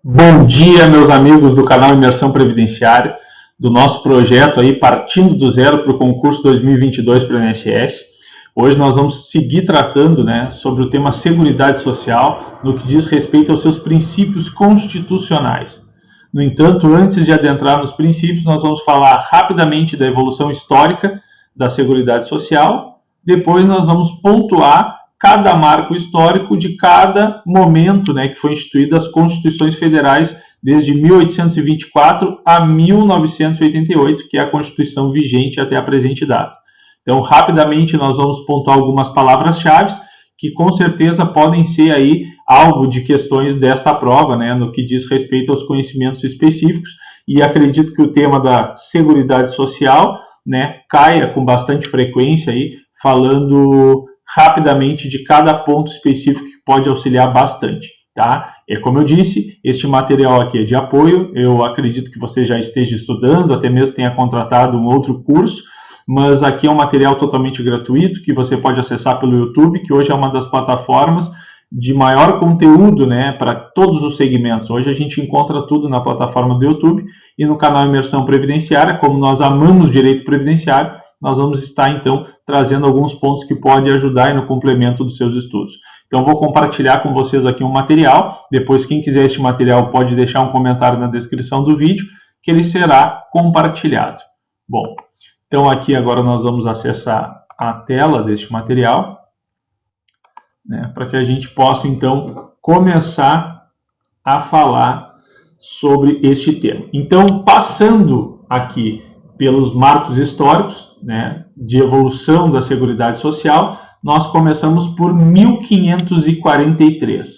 Bom dia, meus amigos do canal Imersão Previdenciária, do nosso projeto aí Partindo do Zero para o concurso 2022 para o INSS. Hoje nós vamos seguir tratando, sobre o tema Seguridade Social, no que diz respeito aos seus princípios constitucionais. No entanto, antes de adentrar nos princípios, nós vamos falar rapidamente da evolução histórica da Seguridade Social. Depois nós vamos pontuar cada marco histórico de cada momento, que foi instituído as Constituições Federais desde 1824 a 1988, que é a Constituição vigente até a presente data. Então, rapidamente, nós vamos pontuar algumas palavras-chave que, com certeza, podem ser aí alvo de questões desta prova, no que diz respeito aos conhecimentos específicos, e acredito que o tema da Seguridade Social, caia com bastante frequência aí, falando rapidamente de cada ponto específico que pode auxiliar bastante, tá? Como eu disse, este material aqui é de apoio, eu acredito que você já esteja estudando, até mesmo tenha contratado um outro curso, mas aqui é um material totalmente gratuito, que você pode acessar pelo YouTube, que hoje é uma das plataformas de maior conteúdo, para todos os segmentos. Hoje a gente encontra tudo na plataforma do YouTube e no canal Imersão Previdenciária. Como nós amamos direito previdenciário, nós vamos estar, então, trazendo alguns pontos que podem ajudar no complemento dos seus estudos. Então, vou compartilhar com vocês aqui um material. Depois, quem quiser este material pode deixar um comentário na descrição do vídeo, que ele será compartilhado. Bom, então aqui agora nós vamos acessar a tela deste material, para que a gente possa, então, começar a falar sobre este tema. Então, passando aqui pelos marcos históricos, de evolução da Seguridade Social, nós começamos por 1543.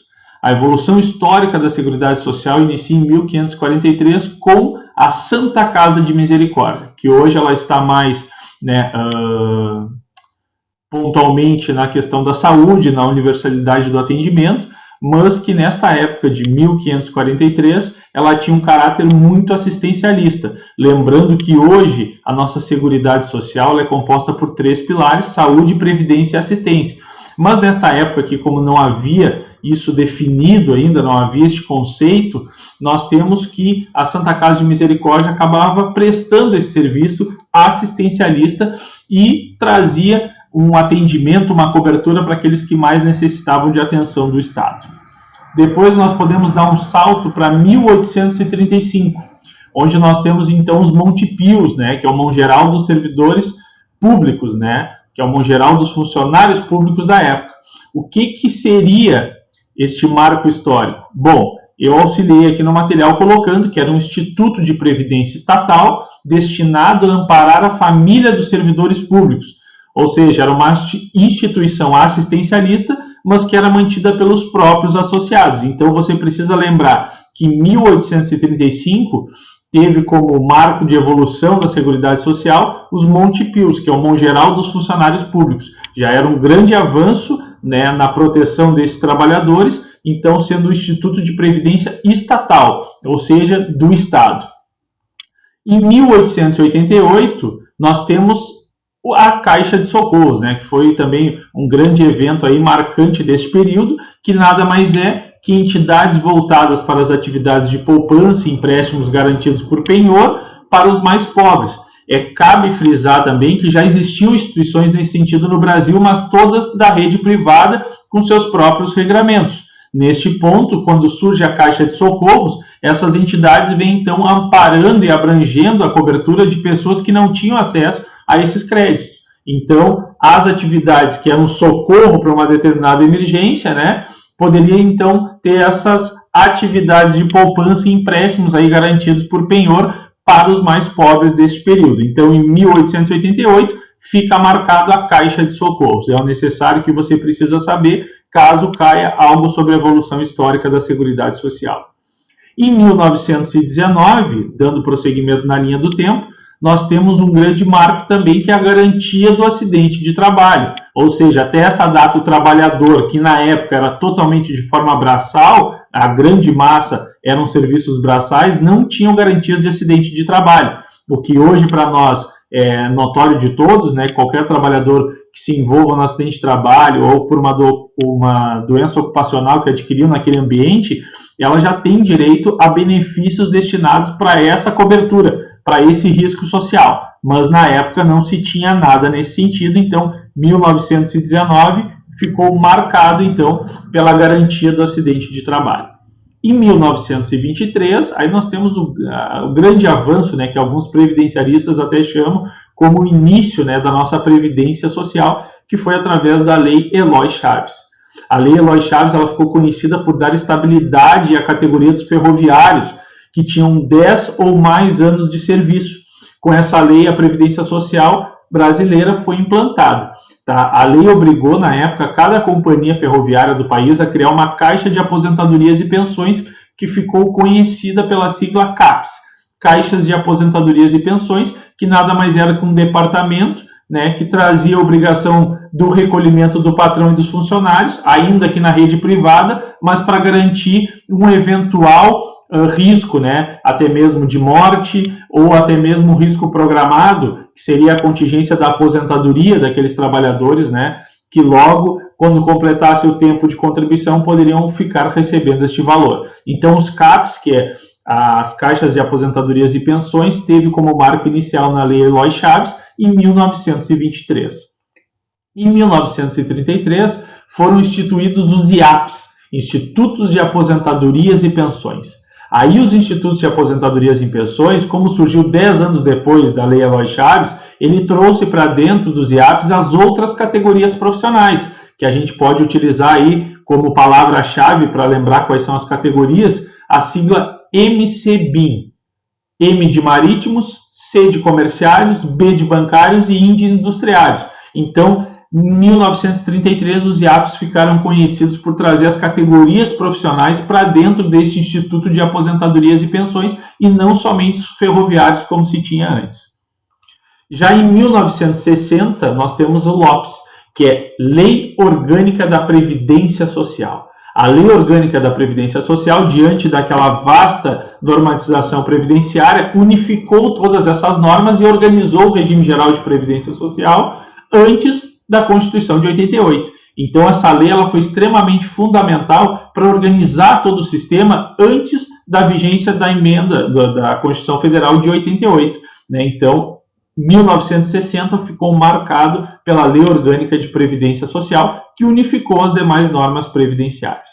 A evolução histórica da Seguridade Social inicia em 1543 com a Santa Casa de Misericórdia, que hoje ela está mais pontualmente na questão da saúde, na universalidade do atendimento, mas que nesta época de 1543, ela tinha um caráter muito assistencialista. Lembrando que hoje a nossa Seguridade Social é composta por 3 pilares: saúde, previdência e assistência. Mas nesta época aqui, como não havia isso definido ainda, não havia este conceito, nós temos que a Santa Casa de Misericórdia acabava prestando esse serviço assistencialista e trazia um atendimento, uma cobertura para aqueles que mais necessitavam de atenção do Estado. Depois nós podemos dar um salto para 1835, onde nós temos então os Montepios, que é o Mão Geral dos Servidores Públicos, que é o Mão Geral dos Funcionários Públicos da época. O que seria este marco histórico? Bom, eu auxiliei aqui no material colocando que era um instituto de previdência estatal destinado a amparar a família dos servidores públicos. Ou seja, era uma instituição assistencialista, mas que era mantida pelos próprios associados. Então, você precisa lembrar que em 1835 teve como marco de evolução da Seguridade Social os Montepios, que é o Mão Geral dos Funcionários Públicos. Já era um grande avanço na proteção desses trabalhadores, então sendo um instituto de previdência estatal, ou seja, do Estado. Em 1888, nós temos a Caixa de Socorros, que foi também um grande evento aí marcante desse período, que nada mais é que entidades voltadas para as atividades de poupança e empréstimos garantidos por penhor para os mais pobres. Cabe frisar também que já existiam instituições nesse sentido no Brasil, mas todas da rede privada com seus próprios regramentos. Neste ponto, quando surge a Caixa de Socorros, essas entidades vêm então amparando e abrangendo a cobertura de pessoas que não tinham acesso a esses créditos. Então, as atividades que eram socorro para uma determinada emergência, poderiam então ter essas atividades de poupança e empréstimos aí garantidos por penhor para os mais pobres deste período. Então, em 1888, fica marcado a Caixa de Socorros. É o necessário que você precisa saber caso caia algo sobre a evolução histórica da Seguridade Social. Em 1919, dando prosseguimento na linha do tempo, nós temos um grande marco também, que é a garantia do acidente de trabalho. Ou seja, até essa data o trabalhador, que na época era totalmente de forma braçal, a grande massa eram serviços braçais, não tinham garantias de acidente de trabalho. O que hoje para nós é notório de todos, qualquer trabalhador que se envolva no acidente de trabalho ou por uma doença ocupacional que adquiriu naquele ambiente, ela já tem direito a benefícios destinados para essa cobertura, para esse risco social. Mas na época não se tinha nada nesse sentido, então 1919 ficou marcado então pela garantia do acidente de trabalho. Em 1923, aí nós temos o grande avanço, né, que alguns previdenciaristas até chamam como o início, né, da nossa previdência social, que foi através da Lei Eloy Chaves. A Lei Eloy Chaves ela ficou conhecida por dar estabilidade à categoria dos ferroviários, que tinham 10 ou mais anos de serviço. Com essa lei, a Previdência Social brasileira foi implantada. Tá? A lei obrigou, na época, cada companhia ferroviária do país a criar uma caixa de aposentadorias e pensões que ficou conhecida pela sigla CAPES, Caixas de Aposentadorias e Pensões, que nada mais era que um departamento, né, que trazia a obrigação do recolhimento do patrão e dos funcionários, ainda que na rede privada, mas para garantir um eventual risco, né, até mesmo de morte ou até mesmo risco programado, que seria a contingência da aposentadoria daqueles trabalhadores, né, que logo, quando completasse o tempo de contribuição, poderiam ficar recebendo este valor. Então, os CAPs, que é as Caixas de Aposentadorias e Pensões, teve como marco inicial na Lei Eloy Chaves em 1923. Em 1933, foram instituídos os IAPs, Institutos de Aposentadorias e Pensões. Aí os institutos de aposentadorias e pensões, como surgiu 10 anos depois da Lei Eloy Chaves, ele trouxe para dentro dos IAPs as outras categorias profissionais, que a gente pode utilizar aí como palavra-chave para lembrar quais são as categorias, a sigla MCBIM. M de marítimos, C de comerciários, B de bancários e I de industriários. Então, em 1933, os IAPs ficaram conhecidos por trazer as categorias profissionais para dentro desse Instituto de Aposentadorias e Pensões e não somente os ferroviários, como se tinha antes. Já em 1960, nós temos o LOPS, que é Lei Orgânica da Previdência Social. A Lei Orgânica da Previdência Social, diante daquela vasta normatização previdenciária, unificou todas essas normas e organizou o regime geral de previdência social antes da Constituição de 88. Então, essa lei ela foi extremamente fundamental para organizar todo o sistema antes da vigência da emenda da Constituição Federal de 88. Né? Então, 1960 ficou marcado pela Lei Orgânica de Previdência Social, que unificou as demais normas previdenciárias.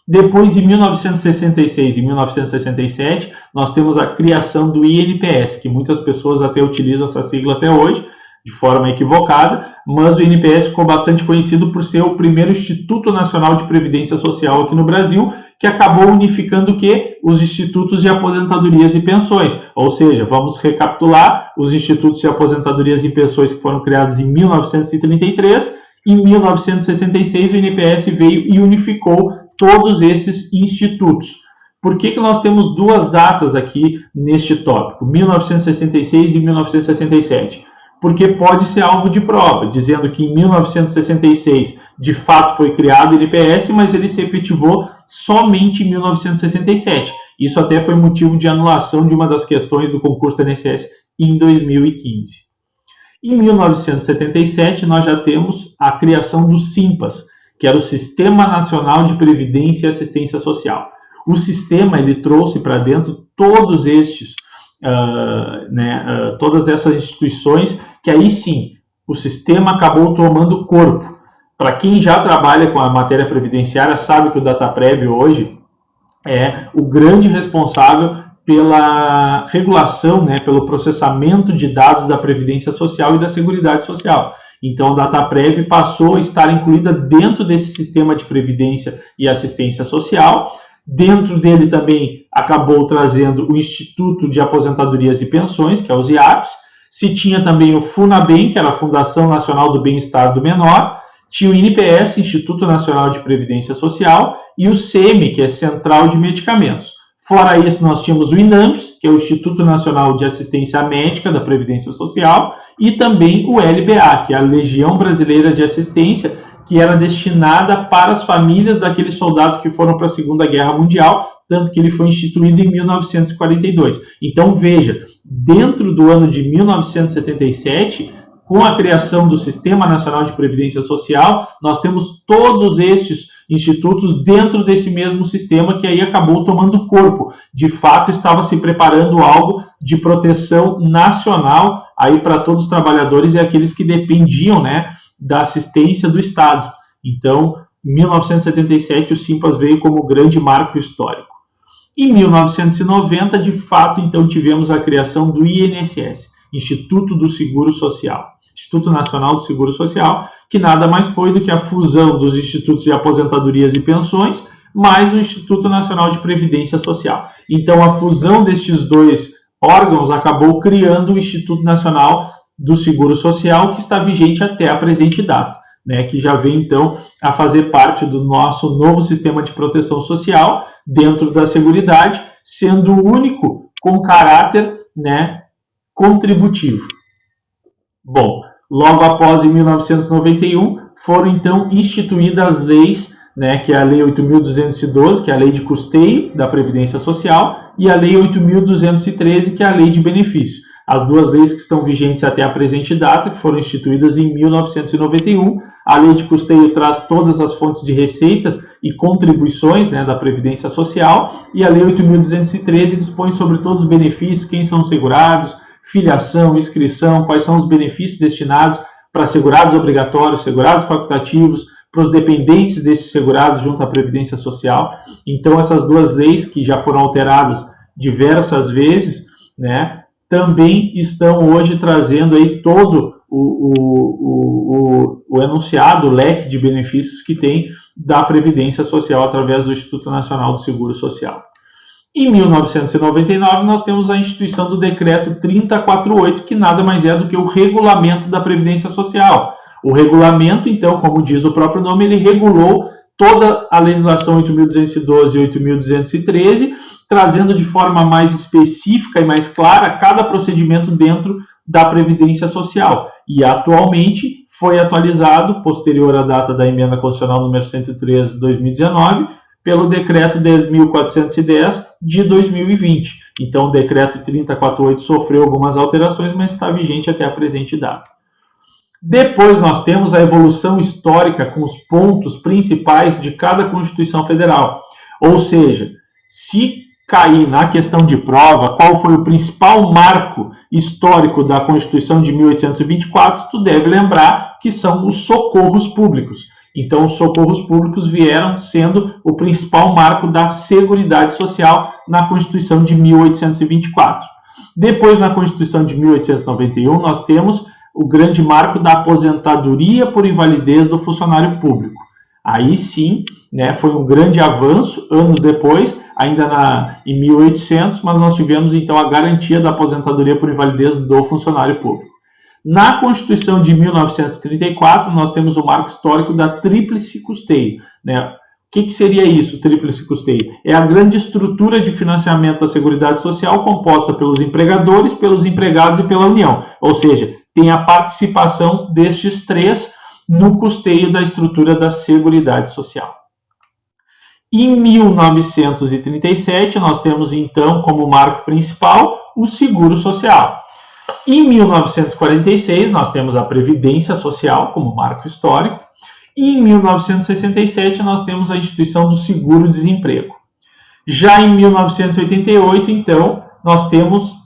Depois, em 1966 e 1967, nós temos a criação do INPS, que muitas pessoas até utilizam essa sigla até hoje, de forma equivocada, mas o INPS ficou bastante conhecido por ser o primeiro Instituto Nacional de Previdência Social aqui no Brasil, que acabou unificando o quê? Os institutos de aposentadorias e pensões. Ou seja, vamos recapitular, os institutos de aposentadorias e pensões que foram criados em 1933, em 1966 o INPS veio e unificou todos esses institutos. Por que nós temos duas datas aqui neste tópico, 1966 e 1967? Porque pode ser alvo de prova, dizendo que em 1966 de fato foi criado o INPS, mas ele se efetivou somente em 1967. Isso até foi motivo de anulação de uma das questões do concurso do INSS em 2015. Em 1977 nós já temos a criação do SIMPAS, que era o Sistema Nacional de Previdência e Assistência Social. O sistema ele trouxe para dentro todos estes todas essas instituições, que aí sim, o sistema acabou tomando corpo. Para quem já trabalha com a matéria previdenciária, sabe que o Dataprev hoje é o grande responsável pela regulação, pelo processamento de dados da Previdência Social e da Seguridade Social. Então, o Dataprev passou a estar incluída dentro desse sistema de previdência e assistência social. Dentro dele também acabou trazendo o Instituto de Aposentadorias e Pensões, que é os IAPs. Se tinha também o FUNABEM, que era a Fundação Nacional do Bem-Estar do Menor. Tinha o INPS, Instituto Nacional de Previdência Social, e o CEME, que é Central de Medicamentos. Fora isso, nós tínhamos o INAMPS, que é o Instituto Nacional de Assistência Médica da Previdência Social, e também o LBA, que é a Legião Brasileira de Assistência, que era destinada para as famílias daqueles soldados que foram para a Segunda Guerra Mundial, tanto que ele foi instituído em 1942. Então, veja, dentro do ano de 1977, com a criação do Sistema Nacional de Previdência Social, nós temos todos estes institutos dentro desse mesmo sistema que aí acabou tomando corpo. De fato, estava se preparando algo de proteção nacional aí para todos os trabalhadores e aqueles que dependiam, né, da assistência do Estado. Então, em 1977, o Simpas veio como grande marco histórico. Em 1990, de fato, então, tivemos a criação do INSS, Instituto do Seguro Social, Instituto Nacional do Seguro Social, que nada mais foi do que a fusão dos institutos de aposentadorias e pensões, mais o Instituto Nacional de Previdência Social. Então, a fusão destes dois órgãos acabou criando o Instituto Nacional do Seguro Social, que está vigente até a presente data, né, que já vem, então, a fazer parte do nosso novo sistema de proteção social dentro da Seguridade, sendo o único com caráter, né, contributivo. Bom, logo após, em 1991, foram, então, instituídas as leis, né, que é a Lei 8.212, que é a Lei de Custeio da Previdência Social, e a Lei 8.213, que é a Lei de Benefício. As duas leis que estão vigentes até a presente data, que foram instituídas em 1991. A Lei de Custeio traz todas as fontes de receitas e contribuições, né, da Previdência Social, e a Lei 8.213 dispõe sobre todos os benefícios, quem são segurados, filiação, inscrição, quais são os benefícios destinados para segurados obrigatórios, segurados facultativos, para os dependentes desses segurados junto à Previdência Social. Então, essas duas leis, que já foram alteradas diversas vezes, né, também estão hoje trazendo aí todo o enunciado, o leque de benefícios que tem da Previdência Social através do Instituto Nacional do Seguro Social. Em 1999, nós temos a instituição do Decreto 3048, que nada mais é do que o regulamento da Previdência Social. O regulamento, então, como diz o próprio nome, ele regulou toda a legislação 8.212 e 8.213, trazendo de forma mais específica e mais clara cada procedimento dentro da Previdência Social. E atualmente foi atualizado, posterior à data da Emenda Constitucional número 103 de 2019, pelo Decreto 10.410 de 2020. Então, o Decreto 3048 sofreu algumas alterações, mas está vigente até a presente data. Depois nós temos a evolução histórica com os pontos principais de cada Constituição Federal. Ou seja, se cair na questão de prova qual foi o principal marco histórico da Constituição de 1824, tu deve lembrar que são os socorros públicos. Então, os socorros públicos vieram sendo o principal marco da Seguridade Social na Constituição de 1824. Depois, na Constituição de 1891, nós temos o grande marco da aposentadoria por invalidez do funcionário público. Aí sim, né, foi um grande avanço, anos depois, ainda em 1800, mas nós tivemos então a garantia da aposentadoria por invalidez do funcionário público. Na Constituição de 1934, nós temos o marco histórico da tríplice custeio, né? O que seria isso, tríplice custeio? É a grande estrutura de financiamento da Seguridade Social composta pelos empregadores, pelos empregados e pela União. Ou seja, tem a participação destes três no custeio da estrutura da Seguridade Social. Em 1937, nós temos então como marco principal o Seguro Social. Em 1946, nós temos a Previdência Social como marco histórico. E em 1967, nós temos a instituição do Seguro-Desemprego. Já em 1988, então, nós temos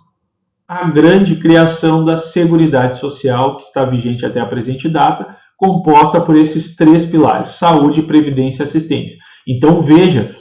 a grande criação da Seguridade Social, que está vigente até a presente data, composta por esses três pilares: saúde, previdência e assistência. Então, veja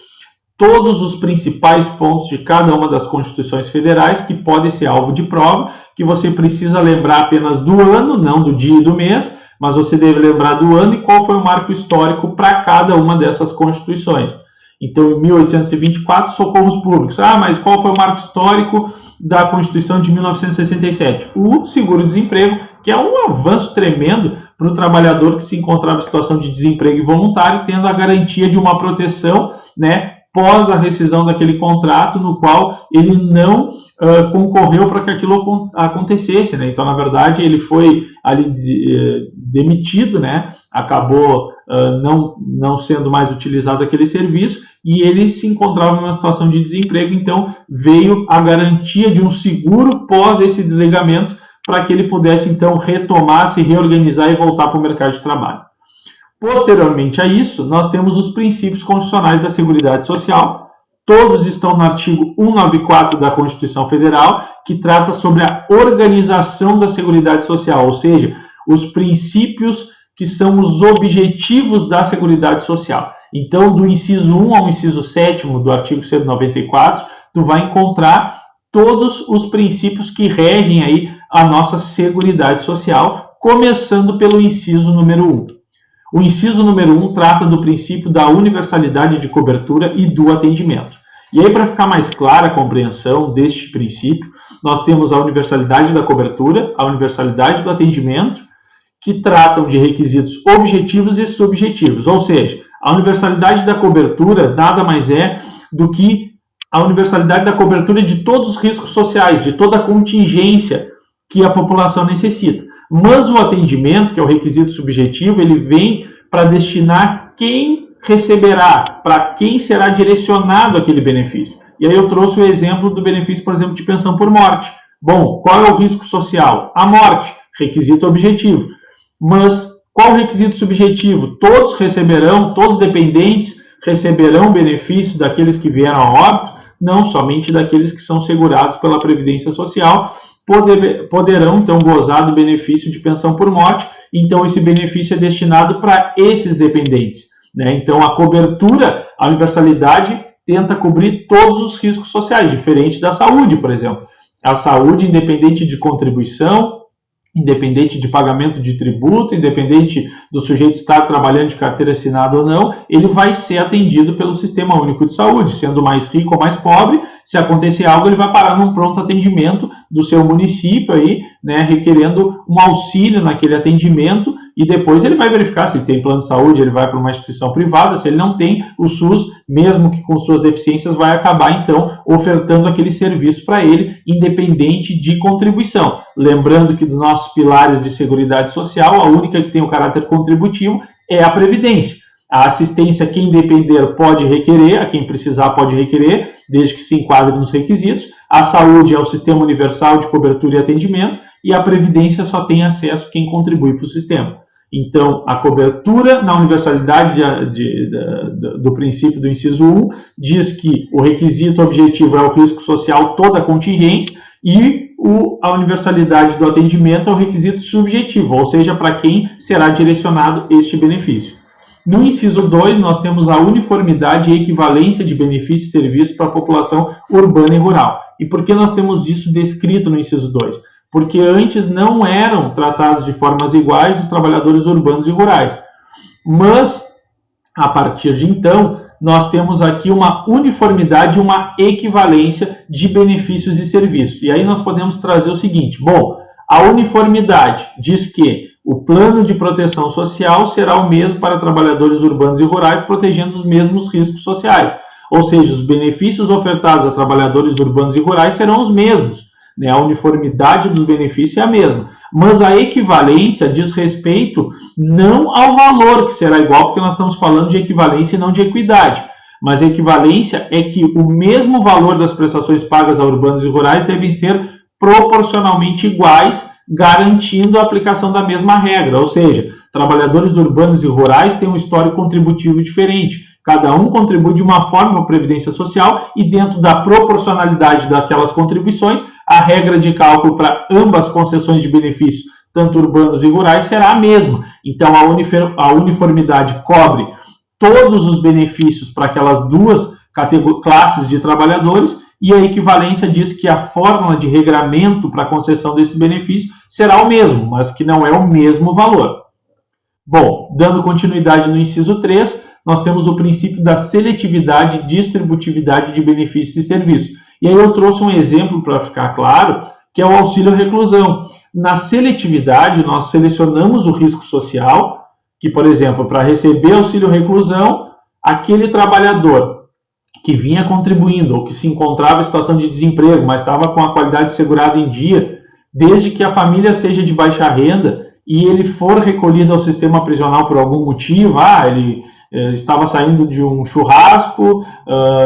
todos os principais pontos de cada uma das constituições federais que podem ser alvo de prova, que você precisa lembrar apenas do ano, não do dia e do mês, mas você deve lembrar do ano e qual foi o marco histórico para cada uma dessas constituições. Então, em 1824, socorros públicos. Ah, mas qual foi o marco histórico da Constituição de 1967? O seguro-desemprego, que é um avanço tremendo para o trabalhador que se encontrava em situação de desemprego involuntário, tendo a garantia de uma proteção, né, pós a rescisão daquele contrato no qual ele não concorreu para que aquilo acontecesse, né? Então, na verdade, ele foi ali demitido, né? Acabou não sendo mais utilizado aquele serviço e ele se encontrava numa situação de desemprego, então veio a garantia de um seguro pós esse desligamento para que ele pudesse, então, retomar, se reorganizar e voltar para o mercado de trabalho. Posteriormente a isso, nós temos os princípios constitucionais da Seguridade Social. Todos estão no artigo 194 da Constituição Federal, que trata sobre a organização da Seguridade Social, ou seja, os princípios que são os objetivos da Seguridade Social. Então, do inciso 1 ao inciso 7º do artigo 194, tu vai encontrar todos os princípios que regem aí a nossa Seguridade Social, começando pelo inciso número 1. O inciso número 1 trata do princípio da universalidade de cobertura e do atendimento. E aí, para ficar mais clara a compreensão deste princípio, nós temos a universalidade da cobertura, a universalidade do atendimento, que tratam de requisitos objetivos e subjetivos. Ou seja, a universalidade da cobertura nada mais é do que a universalidade da cobertura de todos os riscos sociais, de toda a contingência que a população necessita. Mas o atendimento, que é o requisito subjetivo, ele vem para destinar quem receberá, para quem será direcionado aquele benefício. E aí eu trouxe o exemplo do benefício, por exemplo, de pensão por morte. Bom, qual é o risco social? A morte, requisito objetivo. Mas qual o requisito subjetivo? Todos receberão, todos os dependentes receberão benefício daqueles que vieram a óbito, não somente daqueles que são segurados pela Previdência Social, poderão então gozar do benefício de pensão por morte. Então esse benefício é destinado para esses dependentes, né? Então a cobertura, a universalidade tenta cobrir todos os riscos sociais, diferente da saúde, por exemplo. A saúde, independente de contribuição, independente de pagamento de tributo, independente do sujeito estar trabalhando de carteira assinada ou não, ele vai ser atendido pelo Sistema Único de Saúde, sendo mais rico ou mais pobre. Se acontecer algo, ele vai parar num pronto atendimento do seu município aí, né, requerendo um auxílio naquele atendimento, e depois ele vai verificar se ele tem plano de saúde, ele vai para uma instituição privada. Se ele não tem, o SUS, mesmo que com suas deficiências, vai acabar então ofertando aquele serviço para ele, independente de contribuição. Lembrando que dos nossos pilares de Seguridade Social, a única que tem o caráter contributivo é a Previdência. A assistência, quem depender pode requerer, a quem precisar pode requerer, desde que se enquadre nos requisitos. A saúde é o Sistema Universal de Cobertura e Atendimento, e a Previdência só tem acesso quem contribui para o sistema. Então, a cobertura na universalidade do princípio do inciso 1 diz que o requisito objetivo é o risco social, toda a contingência, e a universalidade do atendimento é o requisito subjetivo, ou seja, para quem será direcionado este benefício. No inciso 2, nós temos a uniformidade e equivalência de benefícios e serviços para a população urbana e rural. E por que nós temos isso descrito no inciso 2? Porque antes não eram tratados de formas iguais os trabalhadores urbanos e rurais. Mas, a partir de então, nós temos aqui uma uniformidade, uma equivalência de benefícios e serviços. E aí nós podemos trazer o seguinte: bom, a uniformidade diz que o plano de proteção social será o mesmo para trabalhadores urbanos e rurais, protegendo os mesmos riscos sociais. Ou seja, os benefícios ofertados a trabalhadores urbanos e rurais serão os mesmos. A uniformidade dos benefícios é a mesma, mas a equivalência diz respeito não ao valor, que será igual, porque nós estamos falando de equivalência e não de equidade, mas a equivalência é que o mesmo valor das prestações pagas a urbanos e rurais devem ser proporcionalmente iguais, garantindo a aplicação da mesma regra. Ou seja, trabalhadores urbanos e rurais têm um histórico contributivo diferente. Cada um contribui de uma forma para a Previdência Social, e dentro da proporcionalidade daquelas contribuições, a regra de cálculo para ambas concessões de benefícios, tanto urbanos e rurais, será a mesma. Então, a uniformidade cobre todos os benefícios para aquelas duas classes de trabalhadores, e a equivalência diz que a fórmula de regramento para a concessão desse benefício será o mesmo, mas que não é o mesmo valor. Bom, dando continuidade no inciso 3, nós temos o princípio da seletividade e distributividade de benefícios e serviços. E aí eu trouxe um exemplo para ficar claro, que é o auxílio reclusão. Na seletividade, nós selecionamos o risco social, que, por exemplo, para receber auxílio reclusão, aquele trabalhador que vinha contribuindo ou que se encontrava em situação de desemprego, mas estava com a qualidade segurada em dia, desde que a família seja de baixa renda e ele for recolhido ao sistema prisional por algum motivo, ele estava saindo de um churrasco,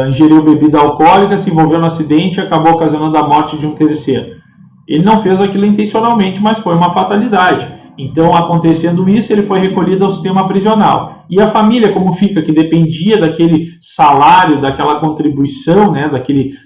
ingeriu bebida alcoólica, se envolveu no acidente e acabou ocasionando a morte de um terceiro. Ele não fez aquilo intencionalmente, mas foi uma fatalidade. Então, acontecendo isso, ele foi recolhido ao sistema prisional. E a família, como fica, que dependia daquele salário, daquela contribuição, né,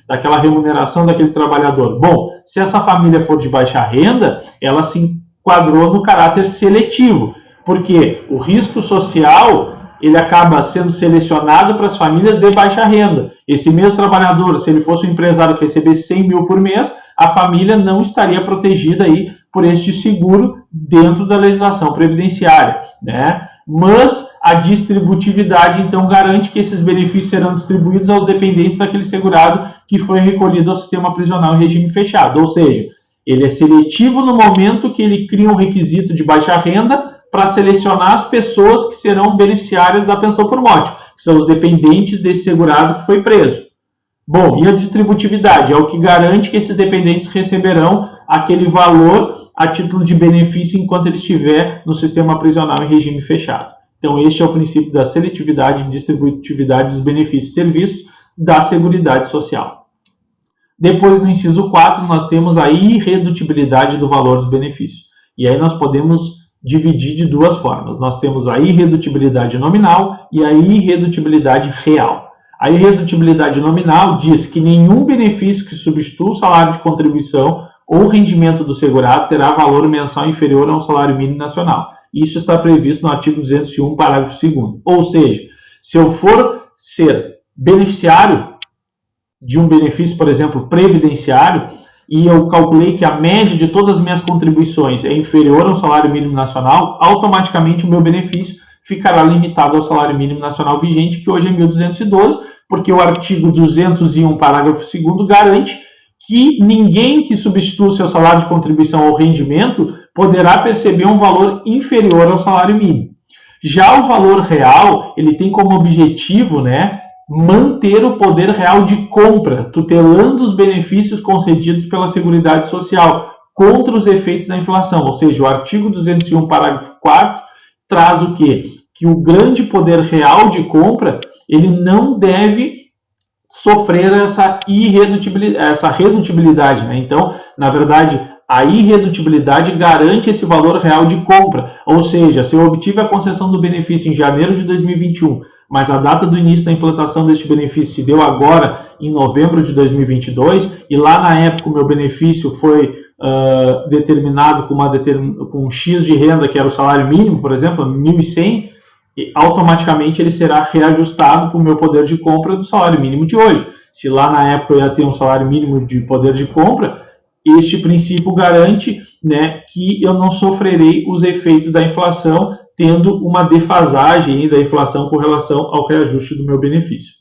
daquela remuneração daquele trabalhador. Bom, se essa família for de baixa renda, ela se enquadrou no caráter seletivo, porque o risco social ele acaba sendo selecionado para as famílias de baixa renda. Esse mesmo trabalhador, se ele fosse um empresário que recebesse 100 mil por mês, a família não estaria protegida aí por este seguro dentro da legislação previdenciária, né? Mas a distributividade, então, garante que esses benefícios serão distribuídos aos dependentes daquele segurado que foi recolhido ao sistema prisional em regime fechado. Ou seja, ele é seletivo no momento que ele cria um requisito de baixa renda para selecionar as pessoas que serão beneficiárias da pensão por morte, que são os dependentes desse segurado que foi preso. Bom, e a distributividade é o que garante que esses dependentes receberão aquele valor a título de benefício enquanto ele estiver no sistema prisional em regime fechado. Então, este é o princípio da seletividade e distributividade dos benefícios e serviços da Seguridade Social. Depois, no inciso 4, nós temos a irredutibilidade do valor dos benefícios. E aí nós podemos dividir de duas formas. Nós temos a irredutibilidade nominal e a irredutibilidade real. A irredutibilidade nominal diz que nenhum benefício que substitua o salário de contribuição ou rendimento do segurado terá valor mensal inferior a um salário mínimo nacional. Isso está previsto no artigo 201, parágrafo 2º. Ou seja, se eu for ser beneficiário de um benefício, por exemplo, previdenciário, e eu calculei que a média de todas as minhas contribuições é inferior ao salário mínimo nacional, automaticamente o meu benefício ficará limitado ao salário mínimo nacional vigente, que hoje é 1.212, porque o artigo 201, parágrafo 2º, garante que ninguém que substitua o seu salário de contribuição ou rendimento poderá perceber um valor inferior ao salário mínimo. Já o valor real, ele tem como objetivo, né, manter o poder real de compra, tutelando os benefícios concedidos pela Seguridade Social contra os efeitos da inflação. Ou seja, o artigo 201, parágrafo 4º, traz o quê? Que o grande poder real de compra, ele não deve sofrer essa redutibilidade, né? Então, na verdade, a irredutibilidade garante esse valor real de compra. Ou seja, se eu obtive a concessão do benefício em janeiro de 2021, mas a data do início da implantação deste benefício se deu agora em novembro de 2022, e lá na época o meu benefício foi determinado com um X de renda, que era o salário mínimo, por exemplo, 1.100, e automaticamente ele será reajustado para o meu poder de compra do salário mínimo de hoje. Se lá na época eu ia ter um salário mínimo de poder de compra, este princípio garante, né, que eu não sofrerei os efeitos da inflação, tendo uma defasagem da inflação com relação ao reajuste do meu benefício.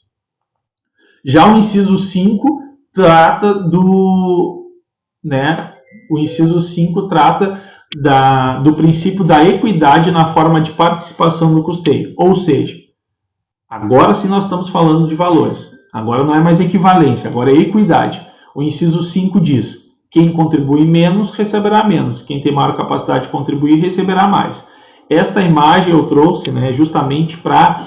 Já o inciso 5 trata do princípio da equidade na forma de participação no custeio. Ou seja, agora sim nós estamos falando de valores. Agora não é mais equivalência, agora é equidade. O inciso 5 diz: quem contribui menos receberá menos, quem tem maior capacidade de contribuir receberá mais. Esta imagem eu trouxe, né, justamente para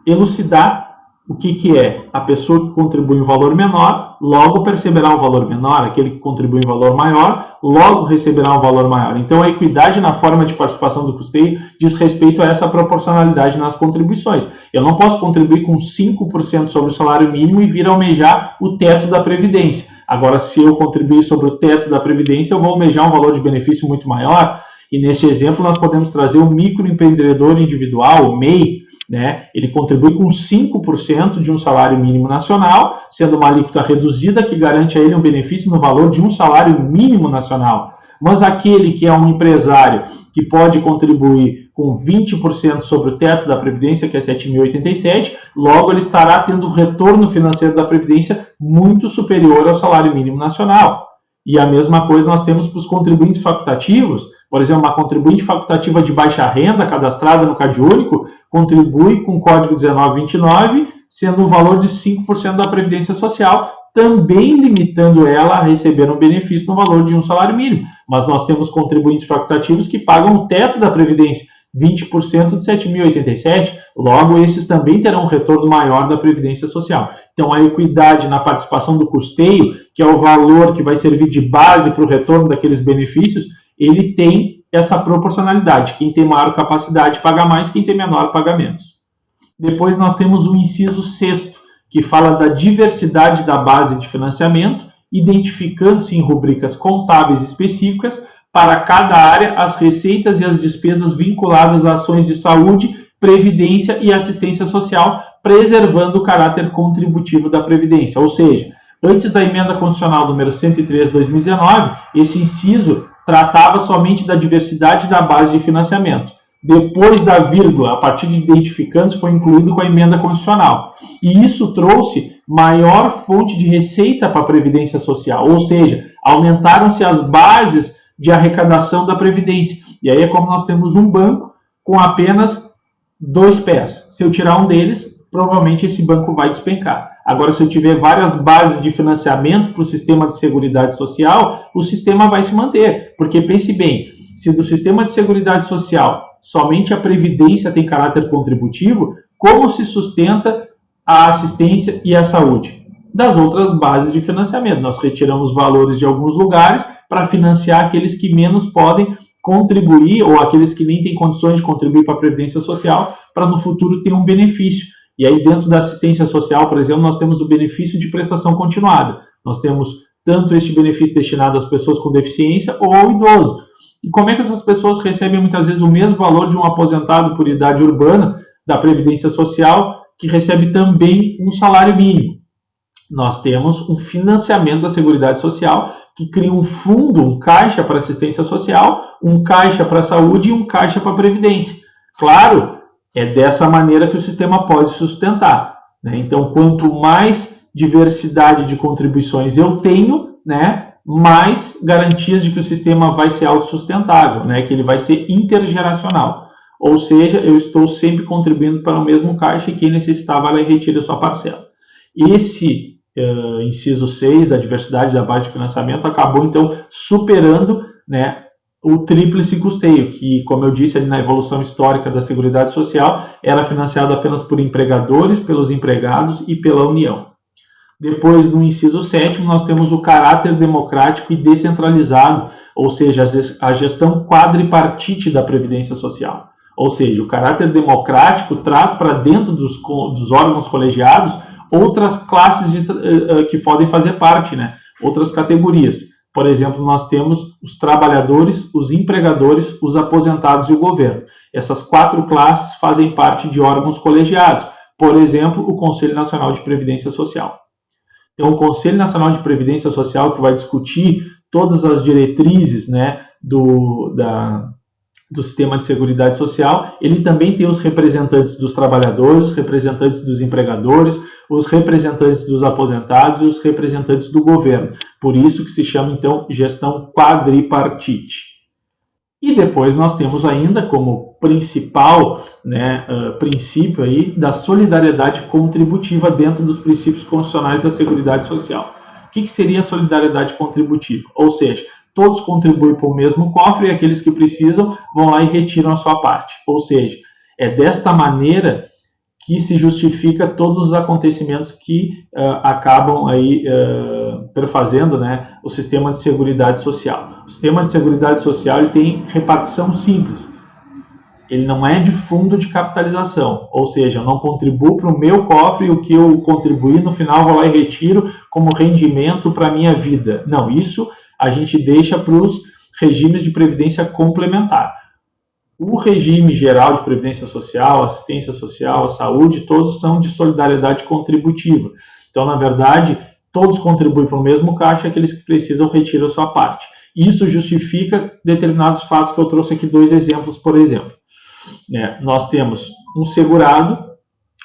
elucidar o que é a pessoa que contribui um valor menor, logo perceberá um valor menor, aquele que contribui um valor maior, logo receberá um valor maior. Então, a equidade na forma de participação do custeio diz respeito a essa proporcionalidade nas contribuições. Eu não posso contribuir com 5% sobre o salário mínimo e vir almejar o teto da Previdência. Agora, se eu contribuir sobre o teto da Previdência, eu vou almejar um valor de benefício muito maior. E nesse exemplo, nós podemos trazer o microempreendedor individual, o MEI, né? Ele contribui com 5% de um salário mínimo nacional, sendo uma alíquota reduzida que garante a ele um benefício no valor de um salário mínimo nacional. Mas aquele que é um empresário que pode contribuir com 20% sobre o teto da Previdência, que é 7.087, logo ele estará tendo um retorno financeiro da Previdência muito superior ao salário mínimo nacional. E a mesma coisa nós temos para os contribuintes facultativos. Por exemplo, uma contribuinte facultativa de baixa renda, cadastrada no CadÚnico, contribui com o código 1929, sendo um valor de 5% da Previdência Social, também limitando ela a receber um benefício no valor de um salário mínimo. Mas nós temos contribuintes facultativos que pagam o teto da Previdência, 20% de 7.087, logo esses também terão um retorno maior da Previdência Social. Então, a equidade na participação do custeio, que é o valor que vai servir de base para o retorno daqueles benefícios, ele tem essa proporcionalidade. Quem tem maior capacidade paga mais, quem tem menor paga menos. Depois nós temos o inciso 6º, que fala da diversidade da base de financiamento, identificando-se em rubricas contábeis específicas para cada área as receitas e as despesas vinculadas a ações de saúde, previdência e assistência social, preservando o caráter contributivo da previdência. Ou seja, antes da emenda constitucional número 103 de 2019, esse inciso tratava somente da diversidade da base de financiamento. Depois da vírgula, a partir de identificantes, foi incluído com a emenda constitucional. E isso trouxe maior fonte de receita para a Previdência Social, ou seja, aumentaram-se as bases de arrecadação da Previdência. E aí é como nós temos um banco com apenas 2 pés. Se eu tirar um deles, provavelmente esse banco vai despencar. Agora, se eu tiver várias bases de financiamento para o sistema de seguridade social, o sistema vai se manter. Porque pense bem, se do sistema de seguridade social somente a Previdência tem caráter contributivo, como se sustenta a assistência e a saúde? Das outras bases de financiamento. Nós retiramos valores de alguns lugares para financiar aqueles que menos podem contribuir ou aqueles que nem têm condições de contribuir para a Previdência Social para no futuro ter um benefício. E aí dentro da assistência social, por exemplo, nós temos o benefício de prestação continuada. Nós temos tanto este benefício destinado às pessoas com deficiência ou ao idoso. E como é que essas pessoas recebem muitas vezes o mesmo valor de um aposentado por idade urbana da Previdência Social, que recebe também um salário mínimo? Nós temos um financiamento da Seguridade Social que cria um fundo, um caixa para assistência social, um caixa para a saúde e um caixa para a Previdência. Claro, é dessa maneira que o sistema pode se sustentar, né? Então, quanto mais diversidade de contribuições eu tenho, né, mais garantias de que o sistema vai ser autossustentável, né, que ele vai ser intergeracional. Ou seja, eu estou sempre contribuindo para o mesmo caixa e quem necessitar vai lá e retira a sua parcela. Esse inciso 6 da diversidade da base de financiamento acabou, então, superando, né, o tríplice custeio, que, como eu disse ali na evolução histórica da Seguridade Social, era financiado apenas por empregadores, pelos empregados e pela União. Depois, no inciso 7º, nós temos o caráter democrático e descentralizado, ou seja, a gestão quadripartite da Previdência Social. Ou seja, o caráter democrático traz para dentro dos órgãos colegiados outras classes que podem fazer parte, né? Outras categorias. Por exemplo, nós temos os trabalhadores, os empregadores, os aposentados e o governo. Essas 4 classes fazem parte de órgãos colegiados. Por exemplo, o Conselho Nacional de Previdência Social. Então, o Conselho Nacional de Previdência Social, que vai discutir todas as diretrizes, né, do sistema de seguridade social, ele também tem os representantes dos trabalhadores, os representantes dos empregadores, os representantes dos aposentados e os representantes do governo. Por isso que se chama, então, gestão quadripartite. E depois nós temos ainda como principal, né, princípio aí da solidariedade contributiva dentro dos princípios constitucionais da Seguridade Social. O que seria a solidariedade contributiva? Ou seja, todos contribuem para o mesmo cofre e aqueles que precisam vão lá e retiram a sua parte. Ou seja, é desta maneira que se justifica todos os acontecimentos que acabam aí perfazendo, né, o sistema de seguridade social. O sistema de seguridade social ele tem repartição simples. Ele não é de fundo de capitalização, ou seja, eu não contribuo para o meu cofre e o que eu contribuir no final vou lá e retiro como rendimento para a minha vida. Não, isso a gente deixa para os regimes de previdência complementar. O regime geral de previdência social, assistência social, a saúde, todos são de solidariedade contributiva. Então, na verdade, todos contribuem para o mesmo caixa, aqueles que precisam retiram a sua parte. Isso justifica determinados fatos que eu trouxe aqui 2 exemplos, por exemplo. Nós temos um segurado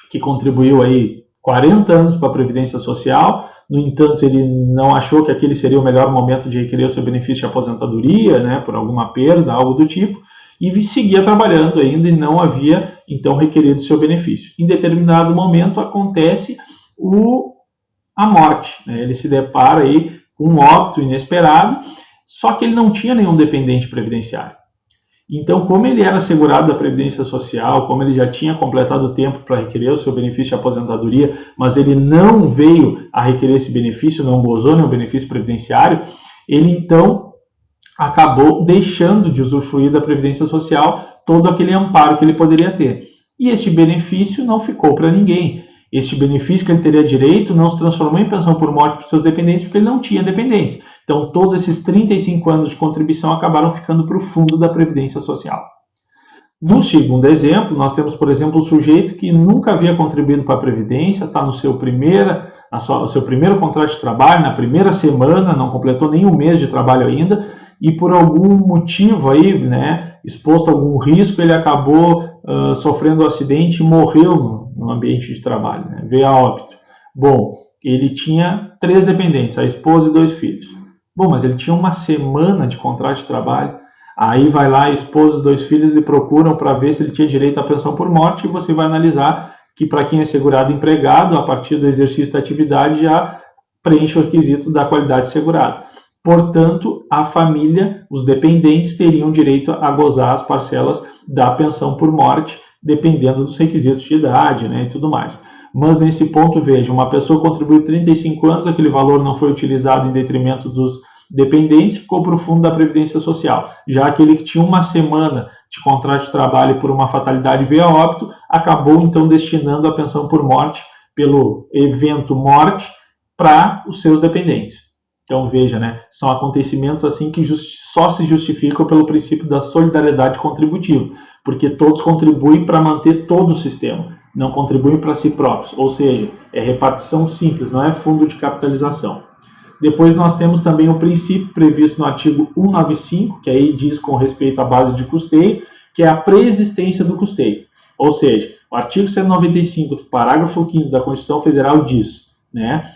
que contribuiu aí 40 anos para a Previdência Social, no entanto, ele não achou que aquele seria o melhor momento de requerer o seu benefício de aposentadoria, né, por alguma perda, algo do tipo, e seguia trabalhando ainda e não havia, então, requerido o seu benefício. Em determinado momento acontece a morte, né? Ele se depara aí com um óbito inesperado, só que ele não tinha nenhum dependente previdenciário. Então, como ele era segurado da Previdência Social, como ele já tinha completado o tempo para requerer o seu benefício de aposentadoria, mas ele não veio a requerer esse benefício, não gozou nenhum benefício previdenciário, ele então acabou deixando de usufruir da Previdência Social todo aquele amparo que ele poderia ter. E este benefício não ficou para ninguém. Este benefício que ele teria direito não se transformou em pensão por morte para os seus dependentes, porque ele não tinha dependentes. Então, todos esses 35 anos de contribuição acabaram ficando para o fundo da Previdência Social. No segundo exemplo, nós temos, por exemplo, o sujeito que nunca havia contribuído para a Previdência, está no seu primeiro contrato de trabalho, na primeira semana, não completou nem um mês de trabalho ainda, e por algum motivo aí, né, exposto a algum risco, ele acabou sofrendo um acidente e morreu no ambiente de trabalho, né, veio a óbito. Bom, ele tinha 3 dependentes, a esposa e 2 filhos. Bom, mas ele tinha uma semana de contrato de trabalho. Aí vai lá, a esposa e os 2 filhos lhe procuram para ver se ele tinha direito à pensão por morte, e você vai analisar que para quem é segurado empregado, a partir do exercício da atividade já preenche o requisito da qualidade segurada. Portanto, a família, os dependentes, teriam direito a gozar as parcelas da pensão por morte, dependendo dos requisitos de idade, né, e tudo mais. Mas nesse ponto, veja, uma pessoa contribuiu 35 anos, aquele valor não foi utilizado em detrimento dos dependentes, ficou para o fundo da Previdência Social. Já aquele que tinha uma semana de contrato de trabalho por uma fatalidade veio a óbito, acabou então destinando a pensão por morte, pelo evento morte, para os seus dependentes. Então veja, né, são acontecimentos assim que só se justificam pelo princípio da solidariedade contributiva, porque todos contribuem para manter todo o sistema, não contribuem para si próprios, ou seja, é repartição simples, não é fundo de capitalização. Depois nós temos também o princípio previsto no artigo 195, que aí diz com respeito à base de custeio, que é a preexistência do custeio. Ou seja, o artigo 195 do parágrafo 5º da Constituição Federal diz, né,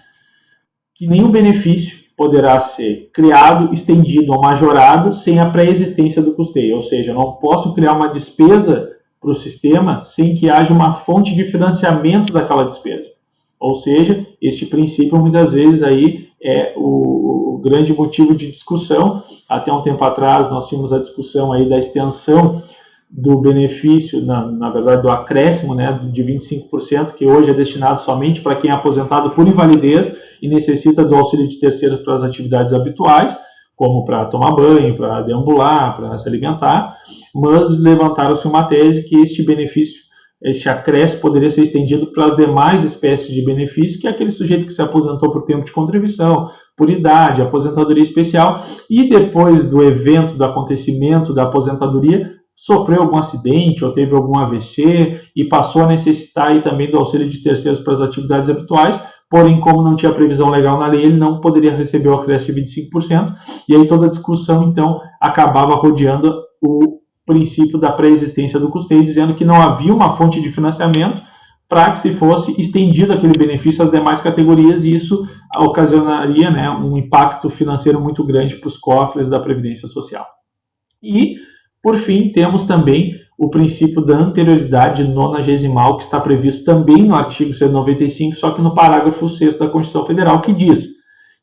que nenhum benefício poderá ser criado, estendido ou majorado sem a pré-existência do custeio. Ou seja, eu não posso criar uma despesa para o sistema sem que haja uma fonte de financiamento daquela despesa. Ou seja, este princípio muitas vezes aí é o grande motivo de discussão. Até um tempo atrás nós tínhamos a discussão aí da extensão do benefício, na verdade do acréscimo, né, de 25%, que hoje é destinado somente para quem é aposentado por invalidez e necessita do auxílio de terceiros para as atividades habituais, como para tomar banho, para deambular, para se alimentar, mas levantaram-se uma tese que este benefício, este acréscimo poderia ser estendido para as demais espécies de benefício, que é aquele sujeito que se aposentou por tempo de contribuição, por idade, aposentadoria especial, e depois do evento, do acontecimento da aposentadoria, sofreu algum acidente ou teve algum AVC e passou a necessitar aí também do auxílio de terceiros para as atividades habituais, porém, como não tinha previsão legal na lei, ele não poderia receber o acréscimo de 25%, e aí toda a discussão, então, acabava rodeando o princípio da pré-existência do custeio, dizendo que não havia uma fonte de financiamento para que se fosse estendido aquele benefício às demais categorias, e isso ocasionaria, né, um impacto financeiro muito grande para os cofres da Previdência Social. E, por fim, temos também o princípio da anterioridade nonagesimal, que está previsto também no artigo 195, só que no parágrafo 6º da Constituição Federal, que diz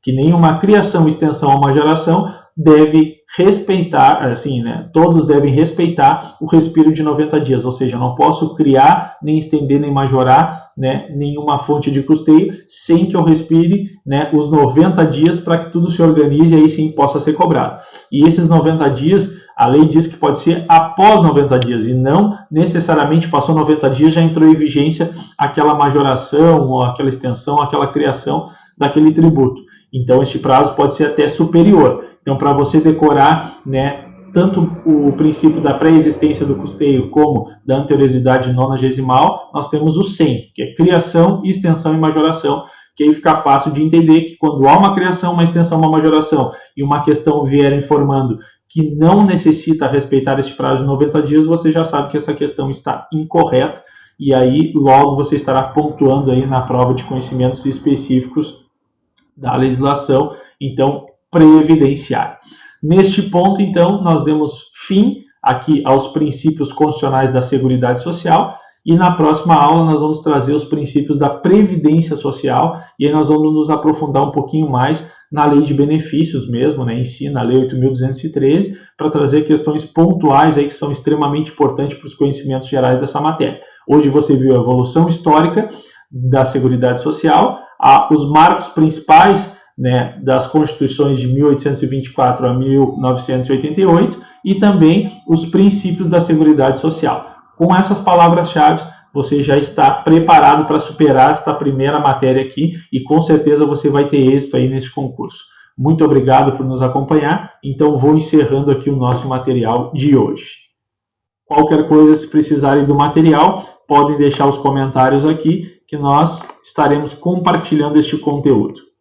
que nenhuma criação, extensão ou majoração deve respeitar, assim, né, todos devem respeitar o respiro de 90 dias, ou seja, eu não posso criar, nem estender, nem majorar, né, nenhuma fonte de custeio sem que eu respire, né, os 90 dias para que tudo se organize e aí sim possa ser cobrado. E esses 90 dias, a lei diz que pode ser após 90 dias e não necessariamente passou 90 dias, já entrou em vigência aquela majoração ou aquela extensão, aquela criação daquele tributo. Então, este prazo pode ser até superior. Então, para você decorar, né, tanto o princípio da pré-existência do custeio como da anterioridade nonagesimal, nós temos o 100, que é criação, extensão e majoração, que aí fica fácil de entender que quando há uma criação, uma extensão, uma majoração e uma questão vier informando que não necessita respeitar este prazo de 90 dias, você já sabe que essa questão está incorreta e aí logo você estará pontuando aí na prova de conhecimentos específicos da legislação, então, previdenciária. Neste ponto, então, nós demos fim aqui aos princípios constitucionais da Seguridade Social e na próxima aula nós vamos trazer os princípios da Previdência Social e aí nós vamos nos aprofundar um pouquinho mais na Lei de Benefícios mesmo, né, em si, na Lei 8.213, para trazer questões pontuais aí que são extremamente importantes para os conhecimentos gerais dessa matéria. Hoje você viu a evolução histórica da Seguridade Social, os marcos principais, né, das Constituições de 1824 a 1988 e também os princípios da Seguridade Social. Com essas palavras-chave, você já está preparado para superar esta primeira matéria aqui e com certeza você vai ter êxito aí nesse concurso. Muito obrigado por nos acompanhar, então vou encerrando aqui o nosso material de hoje. Qualquer coisa, se precisarem do material, podem deixar os comentários aqui que nós estaremos compartilhando este conteúdo.